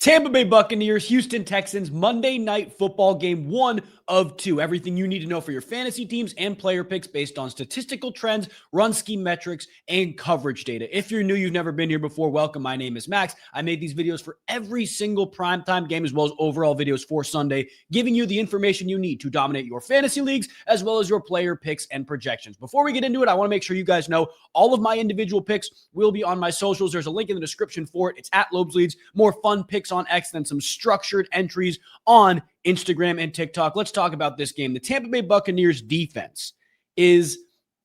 Tampa Bay Buccaneers, Houston Texans, Monday Night Football game 1 of 2. Everything you need to know for your fantasy teams and player picks based on statistical trends, run scheme metrics, and coverage data. If you're new, you've never been here before, welcome. My name is Max. I made these videos for every single primetime game as well as overall videos for Sunday, giving you the information you need to dominate your fantasy leagues as well as your player picks and projections. Before we get into it, I want to make sure you guys know all of my individual picks will be on my socials. There's a link in the description for it. It's at Lobes Leads. More fun picks on X than some structured entries on Instagram and TikTok. Let's talk about this game. The Tampa Bay Buccaneers defense is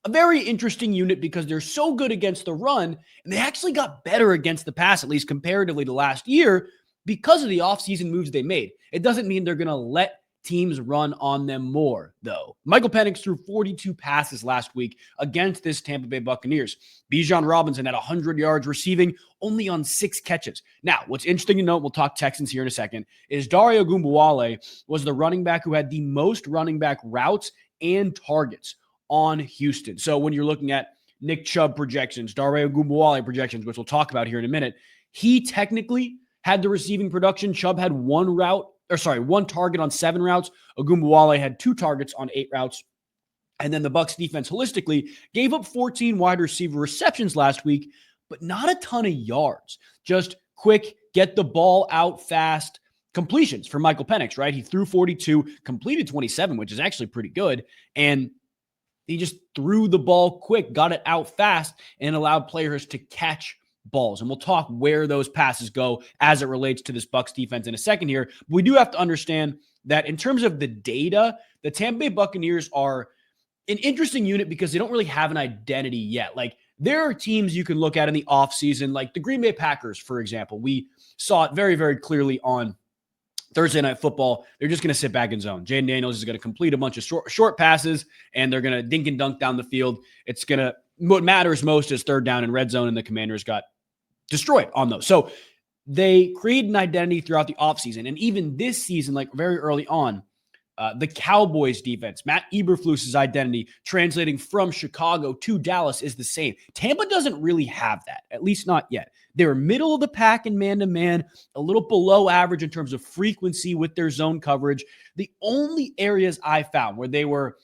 a very interesting unit because they're so good against the run, and they actually got better against the pass, at least comparatively to last year, because of the offseason moves they made. It doesn't mean they're going to let teams run on them more, though. Michael Penix threw 42 passes last week against this Tampa Bay Buccaneers. Bijan Robinson had 100 yards receiving, only on 6 catches. Now, what's interesting to note, we'll talk Texans here in a second, is Dario Ogunbowale was the running back who had the most running back routes and targets on Houston. So when you're looking at Nick Chubb projections, Dario Ogunbowale projections, which we'll talk about here in a minute, he technically had the receiving production. Chubb had one target on 7 routes. Ogunbowale had 2 targets on 8 routes. And then the Bucs defense holistically gave up 14 wide receiver receptions last week, but not a ton of yards. Just quick, get the ball out fast completions for Michael Penix, right? He threw 42, completed 27, which is actually pretty good. And he just threw the ball quick, got it out fast, and allowed players to catch balls. And we'll talk where those passes go as it relates to this Bucs defense in a second here. But we do have to understand that in terms of the data, the Tampa Bay Buccaneers are an interesting unit because they don't really have an identity yet. Like, there are teams you can look at in the offseason, like the Green Bay Packers, for example. We saw it very, very clearly on Thursday Night Football. They're just going to sit back in zone. Jaden Daniels is going to complete a bunch of short passes, and they're going to dink and dunk down the field. What matters most is third down and red zone, and the Commanders got destroyed on those. So they create an identity throughout the offseason. And even this season, like very early on, the Cowboys defense, Matt Eberflus's identity translating from Chicago to Dallas is the same. Tampa doesn't really have that, at least not yet. They're middle of the pack in man-to-man, a little below average in terms of frequency with their zone coverage. The only areas I found where they were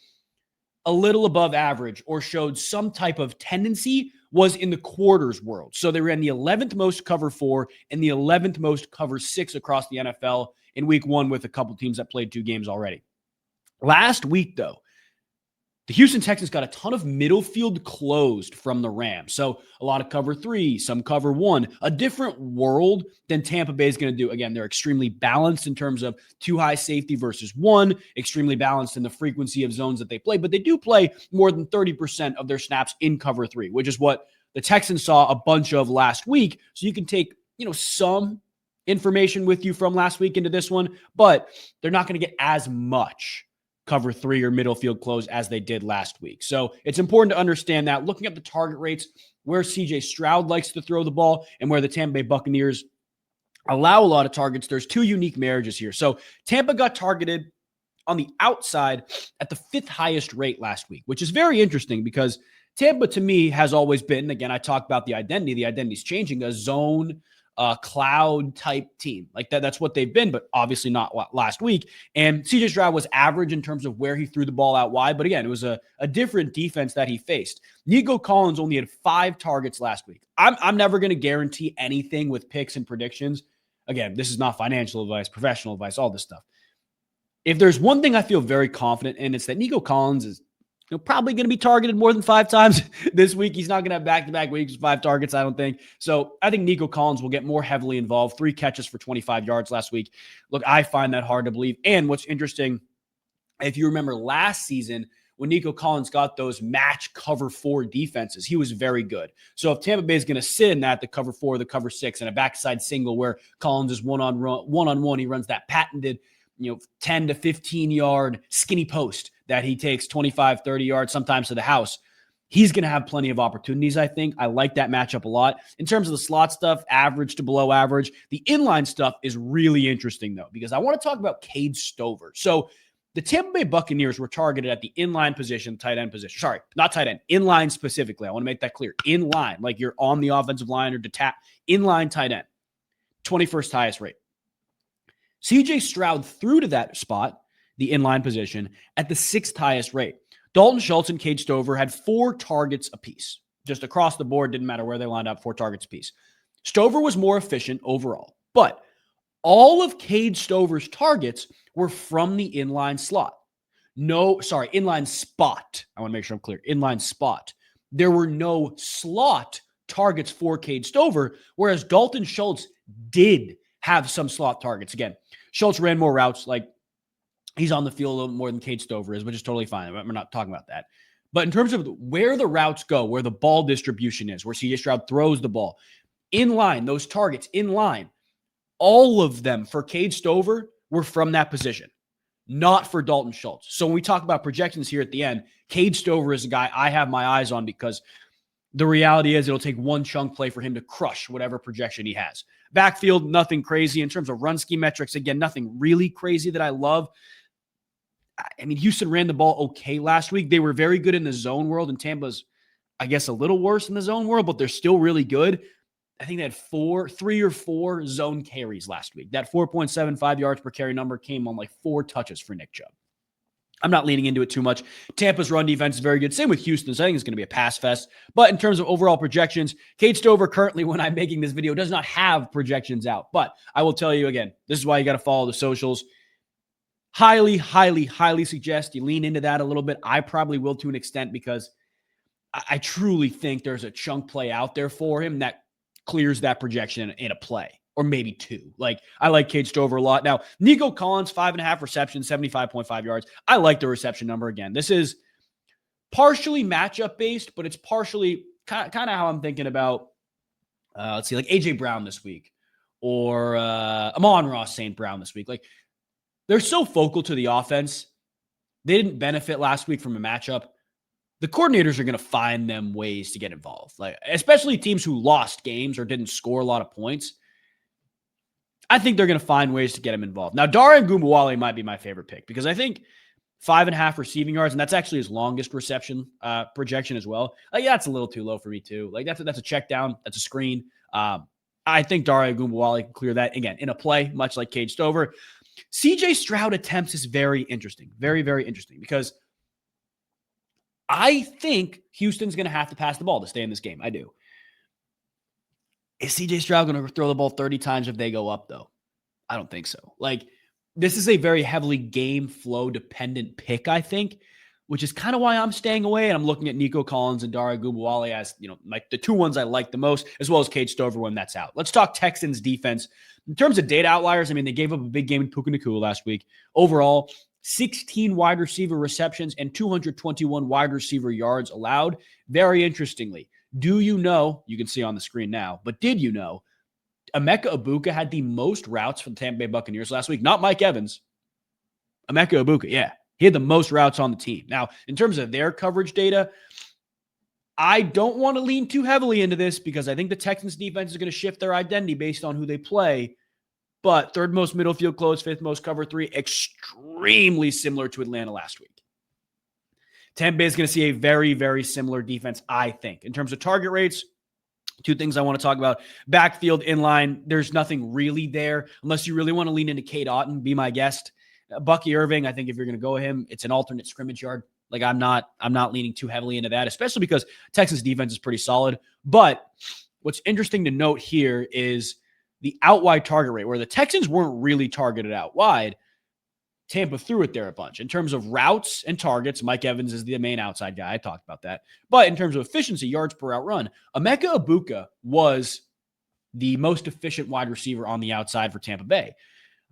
a little above average or showed some type of tendency was in the quarters world. So they ran the 11th most cover 4 and the 11th most cover 6 across the NFL in week 1 with a couple teams that played 2 games already. Last week, though, the Houston Texans got a ton of middle field closed from the Rams. So a lot of cover 3, some cover 1, a different world than Tampa Bay is going to do. Again, they're extremely balanced in terms of 2 high safety versus 1, extremely balanced in the frequency of zones that they play, but they do play more than 30% of their snaps in cover 3, which is what the Texans saw a bunch of last week. So you can take, some information with you from last week into this one, but they're not going to get as much cover 3 or middle field close as they did last week. So it's important to understand that. Looking at the target rates, where CJ Stroud likes to throw the ball and where the Tampa Bay Buccaneers allow a lot of targets, there's 2 unique marriages here. So Tampa got targeted on the outside at the 5th highest rate last week, which is very interesting because Tampa, to me, has always been, again, I talked about the identity. The identity is changing, a zone cloud type team. Like that's what they've been, but obviously not last week. And CJ Stroud was average in terms of where he threw the ball out wide. But again, it was a different defense that he faced. Nico Collins only had 5 targets last week. I'm never going to guarantee anything with picks and predictions. Again, this is not financial advice, professional advice, all this stuff. If there's one thing I feel very confident in, it's that Nico Collins is probably going to be targeted more than 5 times this week. He's not going to have back-to-back weeks with 5 targets, I don't think. So I think Nico Collins will get more heavily involved. 3 catches for 25 yards last week. Look, I find that hard to believe. And what's interesting, if you remember last season, when Nico Collins got those match cover 4 defenses, he was very good. So if Tampa Bay is going to sit in that, the cover 4, the cover 6, and a backside single where Collins is one-on-one, he runs that patented 10 to 15 yard skinny post that he takes 25, 30 yards, sometimes to the house. He's going to have plenty of opportunities, I think. I like that matchup a lot. In terms of the slot stuff, average to below average. The inline stuff is really interesting, though, because I want to talk about Cade Stover. So the Tampa Bay Buccaneers were targeted at the inline position, tight end position. Sorry, not tight end, inline specifically. I want to make that clear. Inline, like you're on the offensive line or inline tight end. 21st highest rate. CJ Stroud threw to that spot, the inline position, at the 6th highest rate. Dalton Schultz and Cade Stover had 4 targets apiece. Just across the board, didn't matter where they lined up, 4 targets apiece. Stover was more efficient overall, but all of Cade Stover's targets were from the inline slot. Inline spot. I want to make sure I'm clear. Inline spot. There were no slot targets for Cade Stover, whereas Dalton Schultz did have some slot targets. Again, Schultz ran more routes. Like, he's on the field a little more than Cade Stover is, which is totally fine. We're not talking about that. But in terms of where the routes go, where the ball distribution is, where CJ Stroud throws the ball, in line, those targets in line, all of them for Cade Stover were from that position, not for Dalton Schultz. So when we talk about projections here at the end, Cade Stover is a guy I have my eyes on because the reality is it'll take one chunk play for him to crush whatever projection he has. Backfield, nothing crazy. In terms of run scheme metrics, again, nothing really crazy that I love. I mean, Houston ran the ball okay last week. They were very good in the zone world, and Tampa's, I guess, a little worse in the zone world, but they're still really good. I think they had 3 or 4 zone carries last week. That 4.75 yards per carry number came on like 4 touches for Nick Chubb. I'm not leaning into it too much. Tampa's run defense is very good. Same with Houston. So I think it's going to be a pass fest. But in terms of overall projections, Cade Stover currently, when I'm making this video, does not have projections out. But I will tell you again, this is why you got to follow the socials. Highly, highly, highly suggest you lean into that a little bit. I probably will to an extent because I truly think there's a chunk play out there for him that clears that projection in a play, or maybe 2. Like, I like Cade Stover a lot. Now, Nico Collins, 5.5 receptions, 75.5 yards. I like the reception number again. This is partially matchup based, but it's partially kind of how I'm thinking about, let's see, like AJ Brown this week or Amon-Ra St. Brown this week. Like, they're so focal to the offense. They didn't benefit last week from a matchup. The coordinators are going to find them ways to get involved, like especially teams who lost games or didn't score a lot of points. I think they're going to find ways to get him involved. Now, Dare Ogunbowale might be my favorite pick because I think 5.5 receiving yards, and that's actually his longest reception projection as well. Like, yeah, that's a little too low for me too. Like, that's a check down. That's a screen. I think Dare Ogunbowale can clear that again in a play, much like Cade Stover. CJ Stroud attempts is very interesting. Very, very interesting because I think Houston's going to have to pass the ball to stay in this game. I do. Is CJ Stroud going to throw the ball 30 times if they go up, though? I don't think so. Like, this is a very heavily game flow dependent pick, I think, which is kind of why I'm staying away. And I'm looking at Nico Collins and Dare Ogunbowale as, like the 2 ones I like the most, as well as Cade Stover when that's out. Let's talk Texans defense. In terms of data outliers, I mean, they gave up a big game in Puka Nacua last week. Overall, 16 wide receiver receptions and 221 wide receiver yards allowed. Very interestingly, you can see on the screen now, but did you know Emeka Egbuka had the most routes for the Tampa Bay Buccaneers last week? Not Mike Evans. Emeka Egbuka, yeah. He had the most routes on the team. Now, in terms of their coverage data, I don't want to lean too heavily into this because I think the Texans defense is going to shift their identity based on who they play. But 3rd most middle field close, 5th most cover 3, extremely similar to Atlanta last week. Tampa Bay is going to see a very, very similar defense, I think. In terms of target rates, 2 things I want to talk about. Backfield, inline, there's nothing really there unless you really want to lean into Cade Otton, be my guest. Bucky Irving, I think if you're going to go with him, it's an alternate scrimmage yard. Like, I'm not leaning too heavily into that, especially because Texas defense is pretty solid. But what's interesting to note here is the out wide target rate, where the Texans weren't really targeted out wide. Tampa threw it there a bunch. In terms of routes and targets, Mike Evans is the main outside guy. I talked about that. But in terms of efficiency, yards per route run, Emeka Egbuka was the most efficient wide receiver on the outside for Tampa Bay.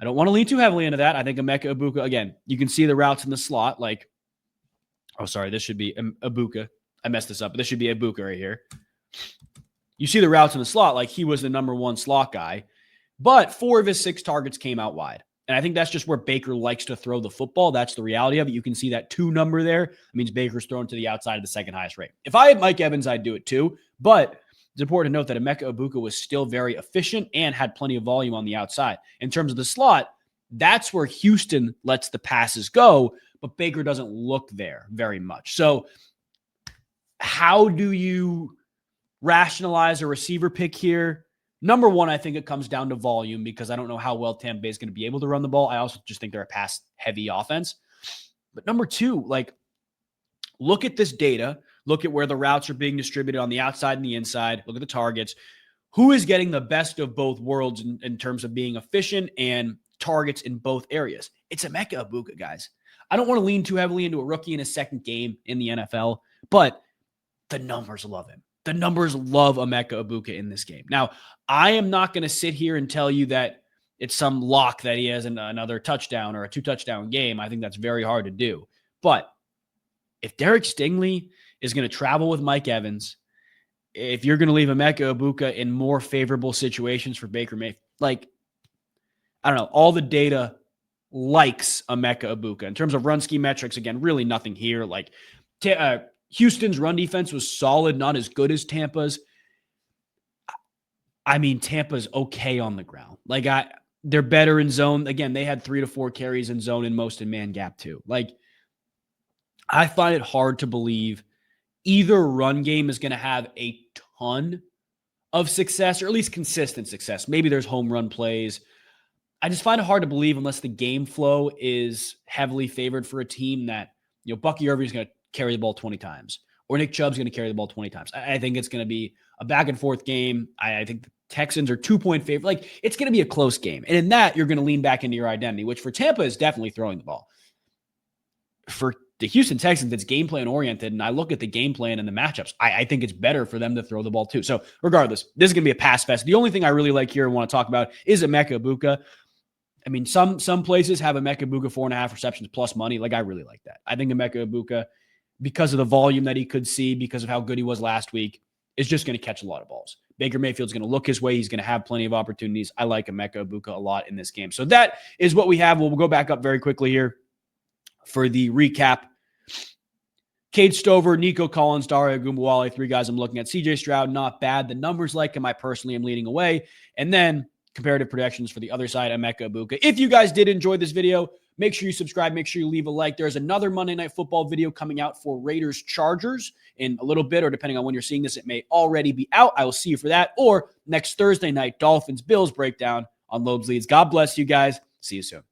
I don't want to lean too heavily into that. I think Emeka Egbuka, again, you can see the routes in the slot. Like, oh, sorry, this should be Egbuka. I messed this up, but this should be Egbuka right here. You see the routes in the slot, like he was the number 1 slot guy. But 4 of his 6 targets came out wide. And I think that's just where Baker likes to throw the football. That's the reality of it. You can see that 2 number there. It means Baker's thrown to the outside of the 2nd highest rate. If I had Mike Evans, I'd do it too. But it's important to note that Emeka Egbuka was still very efficient and had plenty of volume on the outside. In terms of the slot, that's where Houston lets the passes go, but Baker doesn't look there very much. So how do you rationalize a receiver pick here? Number one, I think it comes down to volume because I don't know how well Tampa Bay is going to be able to run the ball. I also just think they're a pass-heavy offense. But number two, like, look at this data. Look at where the routes are being distributed on the outside and the inside. Look at the targets. Who is getting the best of both worlds in terms of being efficient and targets in both areas? It's Emeka Egbuka, guys. I don't want to lean too heavily into a rookie in his second game in the NFL, but the numbers love him. The numbers love Emeka Egbuka in this game. Now, I am not going to sit here and tell you that it's some lock that he has another touchdown or a 2-touchdown game. I think that's very hard to do. But if Derek Stingley is going to travel with Mike Evans, if you're going to leave Emeka Egbuka in more favorable situations for Baker Mayfield, like, I don't know, all the data likes Emeka Egbuka. In terms of run scheme metrics, again, really nothing here. Like, Houston's run defense was solid, not as good as Tampa's. I mean, Tampa's okay on the ground. Like, they're better in zone. Again, they had 3 to 4 carries in zone and most in man gap too. Like, I find it hard to believe either run game is going to have a ton of success, or at least consistent success. Maybe there's home run plays. I just find it hard to believe unless the game flow is heavily favored for a team that, you know, Bucky Irving is going to carry the ball 20 times or Nick Chubb's going to carry the ball 20 times. I think it's going to be a back and forth game. I think the Texans are 2-point favorite. Like, it's going to be a close game. And in that, you're going to lean back into your identity, which for Tampa is definitely throwing the ball. For the Houston Texans, it's game plan oriented, and I look at the game plan and the matchups. I think it's better for them to throw the ball too. So regardless, this is going to be a pass fest. The only thing I really like here and want to talk about is Emeka Egbuka. I mean, some places have Emeka Egbuka 4.5 receptions plus money. Like, I really like that. I think Emeka Egbuka, because of the volume that he could see, because of how good he was last week, is just going to catch a lot of balls. Baker Mayfield's going to look his way. He's going to have plenty of opportunities. I like Emeka Egbuka a lot in this game. So that is what we have. We'll go back up very quickly here for the recap. Cade Stover, Nico Collins, Dario Gumbuwale, 3 guys I'm looking at. CJ Stroud, not bad. The numbers like him. I personally am leading away. And then comparative projections for the other side, Emeka Egbuka. If you guys did enjoy this video, make sure you subscribe. Make sure you leave a like. There's another Monday Night Football video coming out for Raiders Chargers in a little bit, or depending on when you're seeing this, it may already be out. I will see you for that. Or next Thursday night, Dolphins Bills breakdown on Loeb's Leads. God bless you guys. See you soon.